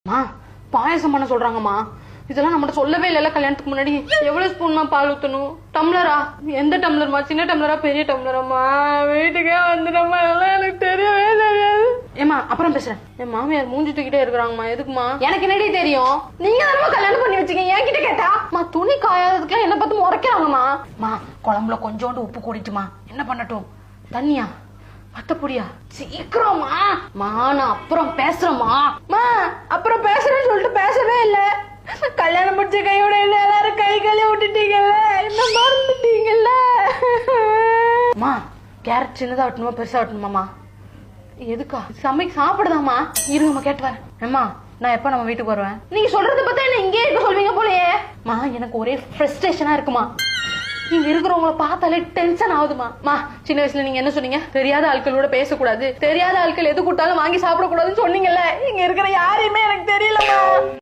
மா பாயசம் பண்ண சொல்றாங்கம்மா. இதெல்லாம் நம்மகிட்ட சொல்லவே இல்ல கல்யாணத்துக்கு முன்னாடி. எவ்வளவு ஸ்பூன்மா பால் ஊத்தணும்? டம்ளரா? எந்த டம்ளர்மா? சின்ன டம்ளரா பெரிய டம்ளராமா? வீட்டுக்கே வந்துடும்மா, இதெல்லாம் எனக்கு தெரியவே தெரியாது. ஏமா அப்புறம் பேசுறேன். என் மாமியார் மூஞ்சி தூக்கிட்டே இருக்கிறாங்கம்மா. எதுக்குமா? எனக்கு என்னடி தெரியும்? நீங்க தானே கல்யாணம் பண்ணி வச்சீங்க, என்கிட்ட கேட்டா? துணி காயாததுக்குலாம் என்ன பார்த்து முறைக்கிறாங்கம்மா. குழம்புல கொஞ்சோண்டு உப்பு கூடிட்டுமா. என்ன பண்ணட்டும்? தண்ணியா? பத்தப்பொடியா? சீக்கிரமா நான் அப்புறம் பேசுறேமா. அப்புறம் பேசுறேன்னு சொல்லிட்டு பேசவே இல்ல. கல்யாணம் முடிச்ச கையோட இல்ல, எல்லாரும் கை கையில விட்டுட்டீங்கல்ல, என்ன மறந்துட்டீங்கல்ல. கேரட் சின்னதா வெட்டணுமா பெருசா வெட்டணுமாமா? எதுக்கா? சாப்பிடுதாமா? இருங்கம்மா கேட்டு வரேன். ஏம்மா நான் எப்ப நம்ம வீட்டுக்கு வருவேன்? நீங்க சொல்றத பார்த்தா என்ன இங்கே இருக்க சொல்வீங்க போலயே. எனக்கு ஒரே ஃப்ரஸ்ட்ரேஷனா இருக்குமா. நீங்க இருக்கிறவங்கள பார்த்தாலே டென்ஷன் ஆகுதுமா. சின்ன வயசுல நீங்க என்ன சொன்னீங்க? தெரியாத ஆட்களோட பேசக்கூடாது, தெரியாத ஆட்கள் எது கூட்டாலும் வாங்கி சாப்பிடக்கூடாதுன்னு சொன்னீங்கல்ல. இங்க இருக்கிற யாரையுமே எனக்கு